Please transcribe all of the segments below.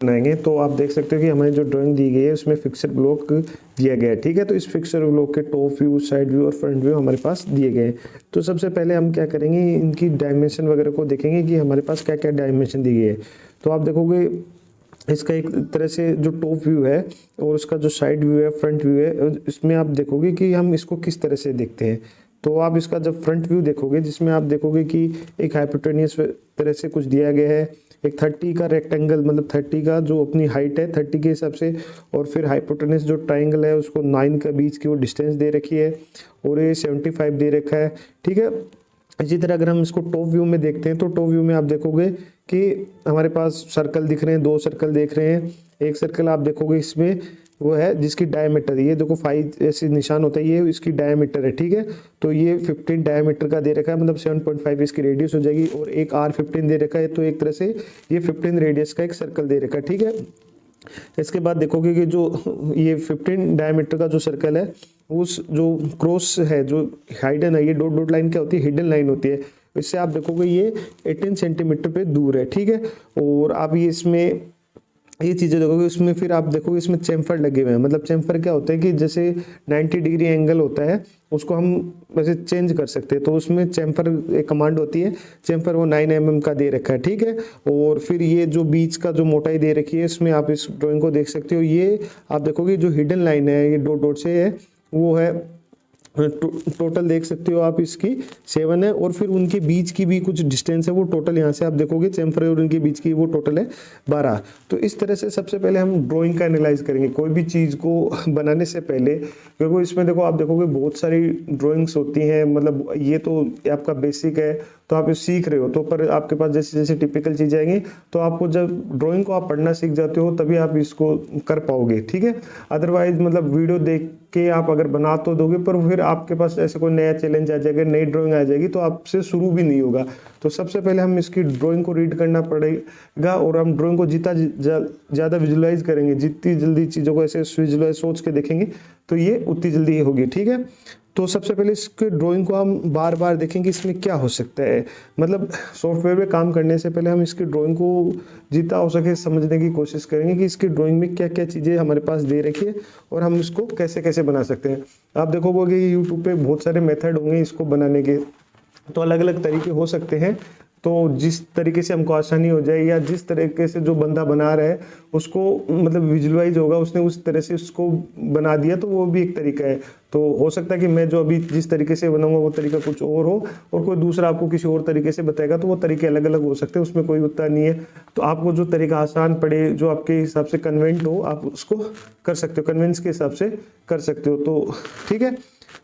बनाएंगे। तो आप देख सकते हो कि हमें जो ड्राइंग दी गई है उसमें फिक्सर ब्लॉक दिया गया है, ठीक है। तो इस फिक्सर ब्लॉक के टॉप व्यू, साइड व्यू और फ्रंट व्यू हमारे पास दिए गए हैं। तो सबसे पहले हम क्या करेंगे, इनकी डायमेंशन वगैरह को देखेंगे कि हमारे पास क्या क्या डायमेंशन दी गई है। तो आप देखोगे इसका एक तरह से जो टॉप व्यू है और उसका जो साइड व्यू है, फ्रंट व्यू है, इसमें आप देखोगे कि हम इसको किस तरह से देखते हैं। तो आप इसका जब फ्रंट व्यू देखोगे, जिसमें आप देखोगे कि एक हाइपोटेनियस तरह से कुछ दिया गया है, एक 30 का रेक्टेंगल, मतलब 30 का जो अपनी हाइट है 30 के हिसाब से, और फिर हाइपोटेनियस जो ट्राइंगल है उसको 9 का बीच की वो डिस्टेंस दे रखी है, और ये 75 दे रखा है, ठीक है। इसी तरह अगर हम इसको टॉप व्यू में देखते हैं तो टॉप व्यू में आप देखोगे कि हमारे पास सर्कल दिख रहे हैं, 2 सर्कल देख रहे हैं। एक सर्कल आप देखोगे इसमें वो है जिसकी डायमीटर, ये देखो 5 ऐसे निशान होता है, ये इसकी डायमीटर है, ठीक है। तो ये 15 डायमीटर का दे रखा है, मतलब 7.5 इसकी रेडियस हो जाएगी, और एक R15 दे रखा है। तो एक तरह से ये 15 रेडियस का एक सर्कल दे रखा है, ठीक है। इसके बाद देखोगे कि जो ये 15 डायमीटर का जो सर्कल है, उस जो क्रॉस है, जो हाइडन है, ये डॉट डॉट लाइन क्या होती है, हिडन लाइन होती है। इससे आप देखोगे ये 18 सेंटीमीटर पे दूर है, ठीक है। और आप ये इसमें ये चीज़ें देखोगे, उसमें फिर आप देखोगे इसमें चैम्फर लगे हुए हैं। मतलब चैम्फर क्या होता है कि जैसे 90 डिग्री एंगल होता है, उसको हम वैसे चेंज कर सकते हैं। तो उसमें चैम्फर एक कमांड होती है, चैम्फर वो 9 mm का दे रखा है, ठीक है। और फिर ये जो बीच का जो मोटाई दे रखी है, इसमें आप इस ड्राइंग को देख सकते हो। ये आप देखोगे जो हिडन लाइन है, ये डॉट डॉट से है, वो है टोटल देख सकते हो आप, इसकी 7 है। और फिर उनके बीच की भी कुछ डिस्टेंस है, वो टोटल यहाँ से आप देखोगे चैम्फर और उनके बीच की वो टोटल है 12। तो इस तरह से सबसे पहले हम ड्राइंग का एनालाइज करेंगे कोई भी चीज़ को बनाने से पहले, क्योंकि इसमें देखो आप देखोगे बहुत सारी ड्राइंग्स होती हैं। मतलब ये तो आपका बेसिक है, तो आप सीख रहे हो, तो पर आपके पास जैसे जैसे टिपिकल चीज़ें आएंगी, तो आपको जब ड्राइंग को आप पढ़ना सीख जाते हो तभी आप इसको कर पाओगे, ठीक है। अदरवाइज मतलब वीडियो देख के आप अगर बना तो दोगे, पर फिर आपके पास ऐसे कोई नया चैलेंज आ जाएगा, नई ड्राइंग आ जाएगी, तो आपसे शुरू भी नहीं होगा। तो सबसे पहले हम इसकी ड्राइंग को रीड करना पड़ेगा, और हम ड्राइंग को जितना ज़्यादा विजुलाइज करेंगे, जितनी जल्दी चीज़ों को ऐसे विजुलाइज सोच के देखेंगे, तो ये उतनी जल्दी होगी, ठीक है। तो सबसे पहले इसके ड्राइंग को हम बार बार देखेंगे इसमें क्या हो सकता है। मतलब सॉफ्टवेयर में काम करने से पहले हम इसकी ड्राइंग को जितना हो सके समझने की कोशिश करेंगे कि इसकी ड्राइंग में क्या क्या चीज़ें हमारे पास दे रखी है और हम इसको कैसे कैसे बना सकते हैं। आप देखोगे कि यूट्यूब पे बहुत सारे मेथड होंगे इसको बनाने के, तो अलग अलग तरीके हो सकते हैं। तो जिस तरीके से हमको आसानी हो जाए, या जिस तरीके से जो बंदा बना रहा है उसको मतलब विजुअलाइज होगा, उसने उस तरह से उसको बना दिया, तो वो भी एक तरीका है। तो हो सकता है कि मैं जो अभी जिस तरीके से बनाऊंगा वो तरीका कुछ और हो, और कोई दूसरा आपको किसी और तरीके से बताएगा, तो वो तरीके अलग अलग हो सकते हैं, उसमें कोई उत्तर नहीं है। तो आपको जो तरीका आसान पड़े, जो आपके हिसाब से कन्वेंट हो, आप उसको कर सकते हो, कन्विंस के हिसाब से कर सकते हो। तो ठीक है,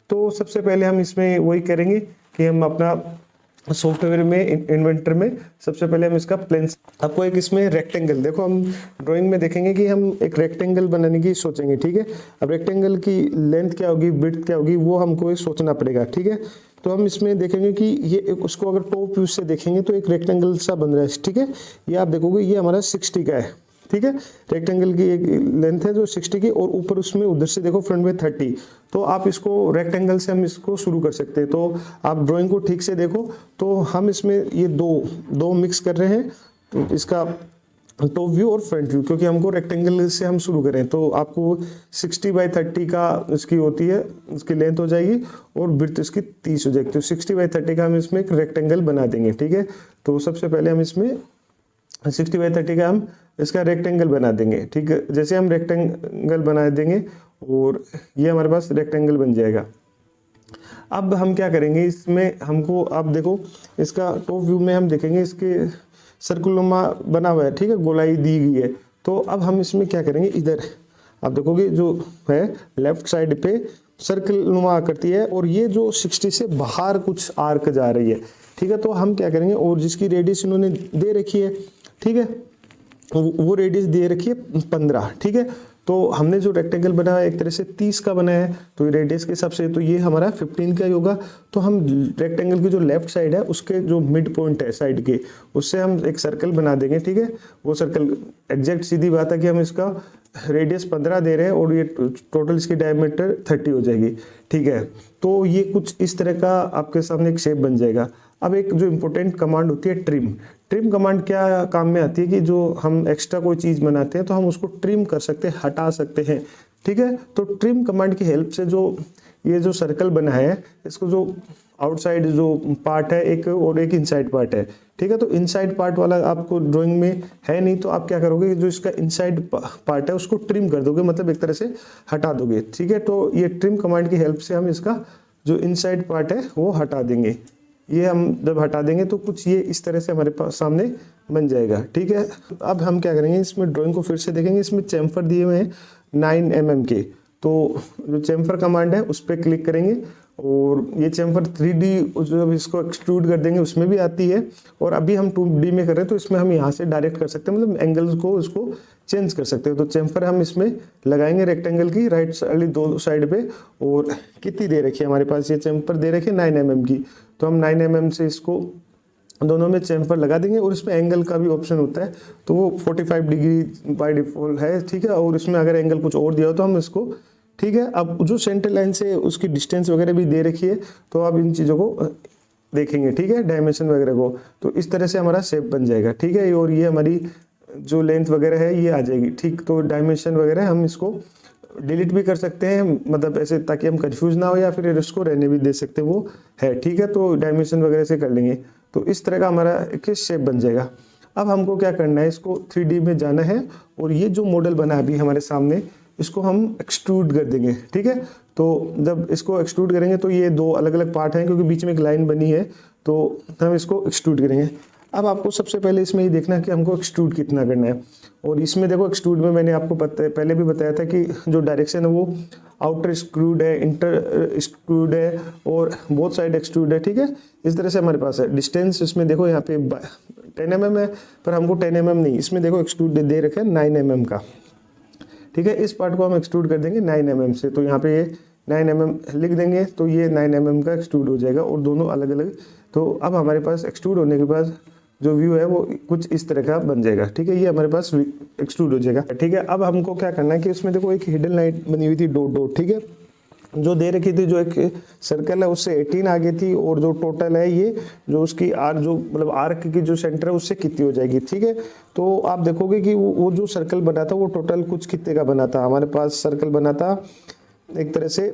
तो सबसे पहले हम इसमें वही करेंगे कि हम अपना सॉफ्टवेयर में इन्वेंटर में सबसे पहले हम इसका प्लेन, आपको एक इसमें रेक्टेंगल, देखो हम ड्राइंग में देखेंगे कि हम एक रेक्टेंगल बनाने की सोचेंगे, ठीक है। अब रेक्टेंगल की लेंथ क्या होगी, विड्थ क्या होगी, वो हमको सोचना पड़ेगा, ठीक है। तो हम इसमें देखेंगे कि ये उसको अगर टॉप व्यू से देखेंगे तो एक रेक्टेंगल सा बन रहा है, ठीक है। ये आप देखोगे ये हमारा 60 का है, ठीक है। रेक्टेंगल की एक लेंथ है जो 60 की, और ऊपर उसमें उधर से देखो फ्रंट में 30। तो आप इसको रेक्टेंगल से हम इसको शुरू कर सकते हैं। तो आप ड्राइंग को ठीक से देखो, तो हम इसमें ये दो मिक्स कर रहे हैं, तो इसका टॉप व्यू और फ्रंट व्यू, क्योंकि हमको रेक्टेंगल से हम शुरू करें। तो आपको 60/30 का इसकी होती है, इसकी लेंथ हो जाएगी, और विड्थ इसकी 30 हो जाएगी। तो 60/30 का हम इसमें एक रेक्टेंगल बना देंगे, ठीक है। तो सबसे पहले हम इसमें 60/30 का हम इसका रेक्टेंगल बना देंगे, ठीक है। जैसे हम रेक्टेंगल बना देंगे और ये हमारे पास रेक्टेंगल बन जाएगा। अब हम क्या करेंगे, इसमें हमको आप देखो इसका टॉप व्यू में हम देखेंगे इसके सर्कुलनुमा बना हुआ है, ठीक है, गोलाई दी गई है। तो अब हम इसमें क्या करेंगे, इधर आप देखोगे जो है लेफ्ट साइड पे सर्कलनुमा आकृति है, और ये जो 60 से बाहर कुछ आर्क जा रही है, ठीक है। तो हम क्या करेंगे, और जिसकी रेडियस इन्होंने दे रखी है, ठीक है, वो रेडियस दे रखी है 15, ठीक है। तो हमने जो रेक्टेंगल बनाया एक तरह से 30 का बनाया है, तो रेडियस के हिसाब से तो ये हमारा 15 का ही होगा। तो हम रेक्टेंगल की जो लेफ्ट साइड है उसके जो मिड पॉइंट है साइड के, उससे हम एक सर्कल बना देंगे, ठीक है। वो सर्कल एग्जैक्ट सीधी बात है कि हम इसका रेडियस 15 दे रहे हैं, और ये टोटल इसकी डायमीटर 30 हो जाएगी, ठीक है। तो ये कुछ इस तरह का आपके सामने एक शेप बन जाएगा। अब एक जो इम्पोर्टेंट कमांड होती है ट्रिम, ट्रिम कमांड क्या काम में आती है कि जो हम एक्स्ट्रा कोई चीज़ बनाते हैं तो हम उसको ट्रिम कर सकते हैं, हटा सकते हैं, ठीक है। तो ट्रिम कमांड की हेल्प से जो ये जो सर्कल बना है इसको जो आउटसाइड जो पार्ट है एक और एक इनसाइड पार्ट है, ठीक है। तो इनसाइड पार्ट वाला आपको ड्राइंग में है नहीं, तो आप क्या करोगे जो इसका इनसाइड पार्ट है उसको ट्रिम कर दोगे, मतलब एक तरह से हटा दोगे, ठीक है। तो ये ट्रिम कमांड की हेल्प से हम इसका जो इनसाइड पार्ट है वो हटा देंगे। ये हम जब हटा देंगे तो कुछ ये इस तरह से हमारे पास सामने बन जाएगा, ठीक है। अब हम क्या करेंगे, इसमें ड्राइंग को फिर से देखेंगे। इसमें चैम्फर दिए हुए हैं 9 mm के, तो जो चैम्फर कमांड है उस पर क्लिक करेंगे और ये चैम्फर 3D जब इसको एक्सट्रूड कर देंगे उसमें भी आती है, और अभी हम 2D में कर रहे हैं तो इसमें हम यहाँ से डायरेक्ट कर सकते हैं, मतलब एंगल्स को उसको चेंज कर सकते हैं। तो चैम्फर हम इसमें लगाएंगे रेक्टेंगल की राइट वाली दो साइड पे, और कितनी दे रखी है हमारे पास, ये चैम्फर दे रखी है 9 mm की, तो हम 9 mm से इसको दोनों में चैम्फर लगा देंगे। और इसमें एंगल का भी ऑप्शन होता है, तो वो 45 डिग्री बाय डिफॉल्ट है, ठीक है। और इसमें अगर एंगल कुछ और दिया हो तो हम इसको, ठीक है। अब जो सेंटर लाइन से उसकी डिस्टेंस वगैरह भी दे रखी है, तो आप इन चीज़ों को देखेंगे, ठीक है, डायमेंशन वगैरह को। तो इस तरह से हमारा शेप बन जाएगा, ठीक है। और ये हमारी जो लेंथ वगैरह है ये आ जाएगी, ठीक। तो डायमेंशन वगैरह हम इसको डिलीट भी कर सकते हैं, मतलब ऐसे ताकि हम कंफ्यूज ना हो, या फिर इसको रहने भी दे सकते हैं, वो है, ठीक है। तो डायमेंशन वगैरह से कर लेंगे, तो इस तरह का हमारा एक शेप बन जाएगा। अब हमको क्या करना है, इसको 3D में जाना है, और ये जो मॉडल बना है अभी हमारे सामने इसको हम एक्सट्रूड कर देंगे, ठीक है। तो जब इसको एक्सट्रूड करेंगे तो ये दो अलग अलग पार्ट हैं, क्योंकि बीच में एक लाइन बनी है, तो हम इसको एक्सट्रूड करेंगे। अब आपको सबसे पहले इसमें ये देखना है कि हमको एक्सट्रूड कितना करना है। और इसमें देखो एक्सट्रूड में मैंने आपको पहले भी बताया था कि जो डायरेक्शन है वो आउटर एक्सट्रूड है, इंटर एक्सट्रूड है, और बोथ साइड एक्सट्रूड है, ठीक है। इस तरह से हमारे पास है। डिस्टेंस इसमें देखो यहाँ पे 10 mm है, पर हमको 10 mm नहीं, इसमें देखो एक्सट्रूड दे रखे हैं 9 mm का, ठीक है। इस पार्ट को हम एक्सट्रूड कर देंगे 9 mm से, तो यहाँ पे ये 9 mm लिख देंगे, तो ये 9 mm का एक्सट्रूड हो जाएगा, और दोनों अलग अलग। तो अब हमारे पास एक्सट्रूड होने के बाद जो व्यू है वो कुछ इस तरह का बन जाएगा, ठीक है। ये हमारे पास एक्सट्रूड हो जाएगा, ठीक है। अब हमको क्या करना है कि उसमें देखो एक हिडन लाइन बनी हुई थी डॉट डॉट, ठीक है, जो दे रखी थी, जो एक सर्कल है उससे 18 आगे थी, और जो टोटल है ये जो उसकी आर्क जो मतलब आर्क की जो सेंटर है उससे कितनी हो जाएगी, ठीक है। तो आप देखोगे कि वो जो सर्कल बना था वो टोटल कुछ कितने का बना था। हमारे पास सर्कल बना था एक तरह से,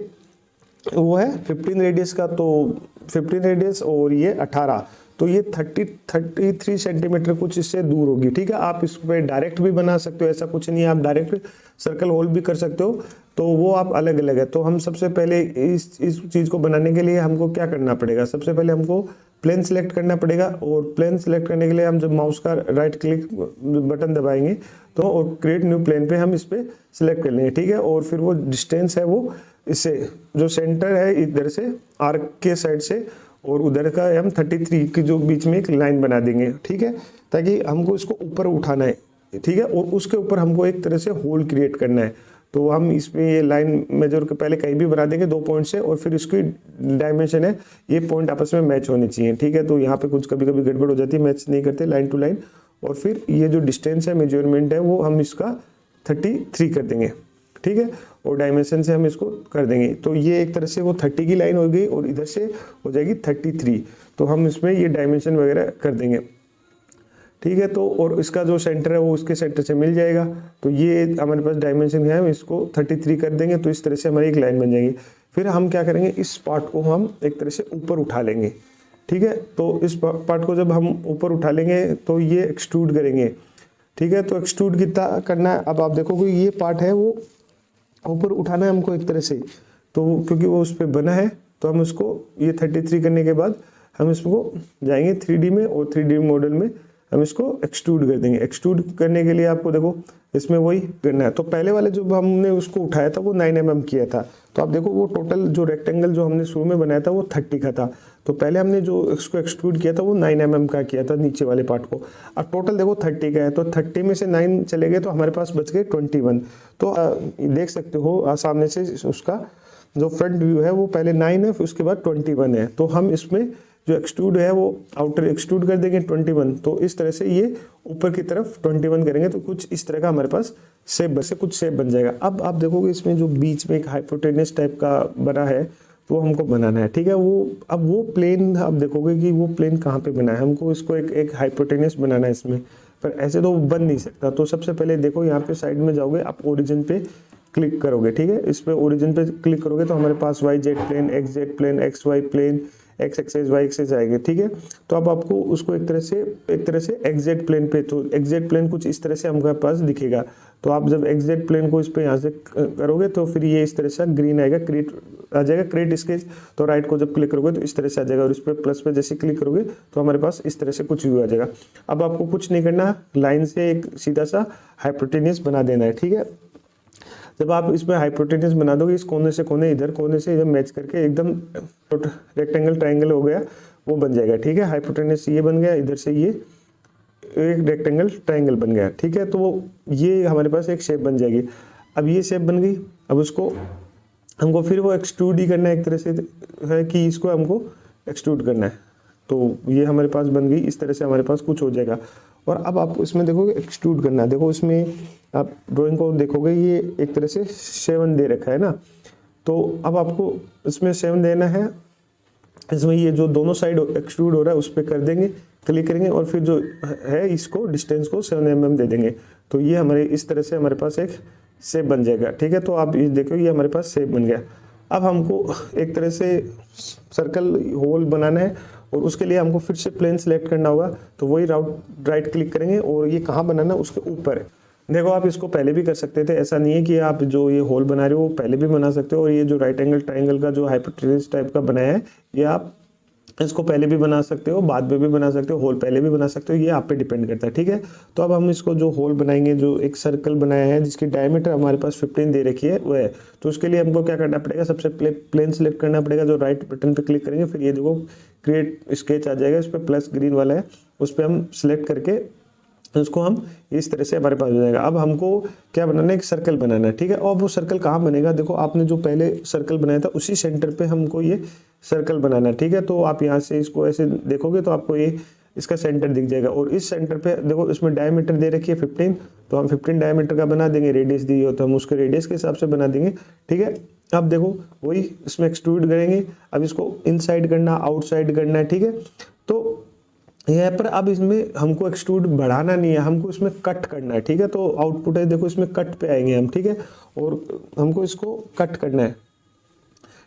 वो है 15 रेडियस का, तो 15 रेडियस और ये 18, तो ये 33 सेंटीमीटर कुछ इससे दूर होगी, ठीक है। आप इस पर डायरेक्ट भी बना सकते हो, ऐसा कुछ नहीं है, आप डायरेक्ट सर्कल होल भी कर सकते हो, तो वो आप अलग अलग है। तो हम सबसे पहले इस चीज़ को बनाने के लिए हमको क्या करना पड़ेगा, सबसे पहले हमको प्लेन सेलेक्ट करना पड़ेगा, और प्लेन सेलेक्ट करने के लिए हम जब माउस का राइट क्लिक बटन दबाएंगे तो और क्रिएट न्यू प्लेन पे हम इस पर सिलेक्ट कर लेंगे, ठीक है। और फिर वो डिस्टेंस है वो इससे जो सेंटर है इधर से आर्क के साइड से और उधर का हम 33 के जो बीच में एक लाइन बना देंगे, ठीक है, ताकि हमको इसको ऊपर उठाना है, ठीक है। और उसके ऊपर हमको एक तरह से होल क्रिएट करना है, तो हम इसमें ये लाइन मेजर के पहले कहीं भी बना देंगे 2 पॉइंट से, और फिर इसकी डायमेंशन है ये पॉइंट आपस में मैच होने चाहिए, ठीक है। तो यहाँ पे कुछ कभी कभी गड़बड़ हो जाती है, मैच नहीं करते लाइन टू लाइन। और फिर ये जो डिस्टेंस है मेजरमेंट है वो हम इसका 33 कर देंगे, ठीक है, और डायमेंशन से हम इसको कर देंगे। तो ये एक तरह से वो 30 की लाइन हो गई, और इधर से हो जाएगी 33, तो हम इसमें ये डायमेंशन वगैरह कर देंगे, ठीक है। तो और इसका जो सेंटर है वो उसके सेंटर से मिल जाएगा, तो ये हमारे पास डायमेंशन है, हम इसको 33 कर देंगे, तो इस तरह से हमारी एक लाइन बन जाएगी। फिर हम क्या करेंगे, इस पार्ट को हम एक तरह से ऊपर उठा लेंगे, ठीक है। तो इस पार्ट को जब हम ऊपर उठा लेंगे तो ये एक्सट्रूड करेंगे, ठीक है। तो एक्सट्रूड कितना करना है, अब आप देखोगे ये पार्ट है वो ऊपर उठाना है हमको एक तरह से, तो क्योंकि वो उस पर बना है, तो हम उसको ये 33 करने के बाद हम इसको जाएंगे 3D में, और 3D मॉडल में हम इसको एक्सट्रूड कर देंगे। एक्सट्रूड करने के लिए आपको देखो इसमें वही करना है। तो पहले वाले जो हमने उसको उठाया था वो 9 mm किया था, तो आप देखो वो टोटल जो रेक्टेंगल जो हमने शुरू में बनाया था वो 30 का था, तो पहले हमने जो इसको एक्सट्रूड किया था वो 9 mm का किया था नीचे वाले पार्ट को। अब टोटल देखो 30 का है, तो 30 में से 9 चले गए तो हमारे पास बच गए 21। तो देख सकते हो सामने से उसका जो फ्रंट व्यू है वो पहले 9 है, फिर उसके बाद 21 है। तो हम इसमें जो एक्सट्रूड है वो आउटर एक्सट्रूड कर देंगे 21, तो इस तरह से ये ऊपर की तरफ 21 करेंगे, तो कुछ इस तरह का हमारे पास शेप से कुछ शेप बन जाएगा। अब आप देखोगे इसमें जो बीच में एक हाइपोटेनस टाइप का बना है, तो हमको बनाना है, ठीक है। वो अब वो प्लेन आप देखोगे कि वो प्लेन कहाँ पे बना है, हमको इसको एक हाइपोटेनस बनाना है इसमें, पर ऐसे तो बन नहीं सकता। तो सबसे पहले देखो यहाँ पे साइड में जाओगे, आप ओरिजिन पे क्लिक करोगे, ठीक है। इस पे ओरिजिन पे क्लिक करोगे तो हमारे पास Y Z plane, X Z plane, X Y plane, X axis Y axis आएंगे, ठीक है। तो अब आपको उसको एक तरह से एक्स जेड प्लेन पे, तो एक्स जेड प्लेन कुछ इस तरह से हमारे पास दिखेगा। तो आप जब एक्स जेड प्लेन को इस पे यहाँ से करोगे तो फिर ये इस तरह से ग्रीन आएगा, क्रिएट आ जाएगा, क्रिएट स्केच। तो राइट को जब क्लिक करोगे तो इस तरह से आ जाएगा, और इस पर प्लस पे जैसे क्लिक करोगे तो हमारे पास इस तरह से कुछ व्यू आ जाएगा। अब आपको कुछ नहीं करना, लाइन से एक सीधा सा हाइपोटेनस बना देना है, ठीक है। जब आप इसमें हाइपोटेनस बना दोगे, इस कोने से कोने, इधर कोने से इधर मैच करके एकदम रेक्टेंगल ट्रायंगल हो गया, वो बन जाएगा, ठीक है। हाइपोटेनस ये बन गया, इधर से ये एक रेक्टेंगल ट्रायंगल बन गया, ठीक है। तो ये हमारे पास एक शेप बन जाएगी। अब ये शेप बन गई, अब उसको हमको फिर वो एक्सट्रूड ही करना है, एक तरह से है कि इसको हमको एक्सट्रूड करना है। तो ये हमारे पास बन गई, इस तरह से हमारे पास कुछ हो जाएगा। और अब आपको इसमें देखोगे एक्सट्रूड करना है, देखो इसमें आप ड्राइंग को देखोगे ये एक तरह से 7 दे रखा है ना। तो अब आपको इसमें 7 देना है, इसमें ये जो दोनों साइड एक्सट्रूड हो रहा है उस पर कर देंगे, क्लिक करेंगे, और फिर जो है इसको डिस्टेंस को 7 mm दे देंगे। तो ये हमारे इस तरह से हमारे पास एक शेप बन जाएगा, ठीक है। तो आप ये देखो ये हमारे पास शेप बन गया। अब हमको एक तरह से सर्कल होल बनाना है, और उसके लिए हमको फिर से प्लेन सेलेक्ट करना होगा। तो वही राइट क्लिक करेंगे, और ये कहाँ बनाना है, उसके ऊपर है। देखो आप इसको पहले भी कर सकते थे, ऐसा नहीं है कि आप जो ये होल बना रहे हो वो पहले भी बना सकते हो। और ये जो राइट एंगल ट्रायंगल का जो हाइपोटेनस टाइप का बनाया है, ये आप इसको पहले भी बना सकते हो, बाद में भी बना सकते हो, होल पहले भी बना सकते हो, ये आप पे डिपेंड करता है, ठीक है। तो अब हम इसको जो होल बनाएंगे, जो एक सर्कल बनाया है जिसकी डायमीटर हमारे पास 15 दे रखी है वो है। तो उसके लिए हमको क्या करना पड़ेगा, सबसे प्लेन सेलेक्ट करना पड़ेगा, जो राइट बटन पे क्लिक करेंगे, फिर ये देखो क्रिएट स्केच आ जाएगा, इस पर प्लस ग्रीन वाला है, उस पर हम सेलेक्ट करके उसको हम इस तरह से हमारे पास हो जाएगा। अब हमको क्या बनाना है, एक सर्कल बनाना है, ठीक है। और वो सर्कल कहाँ बनेगा, देखो आपने जो पहले सर्कल बनाया था उसी सेंटर पे हमको ये सर्कल बनाना है, ठीक है। तो आप यहाँ से इसको ऐसे देखोगे तो आपको ये इसका सेंटर दिख जाएगा, और इस सेंटर पे देखो इसमें डायमीटर दे रखी है 15, तो हम 15 डायमीटर का बना देंगे। रेडियस दी हो तो हम उसके रेडियस के हिसाब से बना देंगे, ठीक है। अब देखो वही इसमें एक्सट्रूड करेंगे, अब इसको इनसाइड करना, आउटसाइड करना है, ठीक है। तो यहाँ पर अब इसमें हमको एक्सट्रूड बढ़ाना नहीं है, हमको इसमें कट करना है, ठीक है। तो आउटपुट है देखो, इसमें कट पे आएंगे हम, ठीक है। और हमको इसको कट करना है,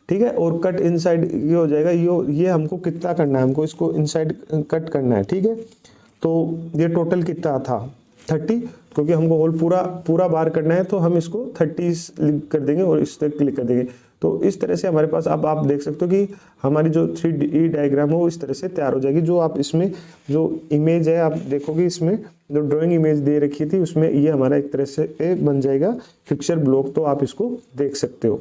ठीक है। और कट इनसाइड ये हो जाएगा, ये हमको कितना करना है, हमको इसको इनसाइड कट करना है, ठीक है। तो ये टोटल कितना था 30, क्योंकि हमको होल पूरा बार करना है, तो हम इसको 30 कर देंगे और इस तक क्लिक कर देंगे। तो इस तरह से हमारे पास अब आप देख सकते हो कि हमारी जो 3D डायग्राम है वो इस तरह से तैयार हो जाएगी। जो आप इसमें जो इमेज है आप देखोगे, इसमें जो ड्राइंग इमेज दे रखी थी उसमें ये हमारा एक तरह से बन जाएगा फिक्सर ब्लॉक। तो आप इसको देख सकते हो।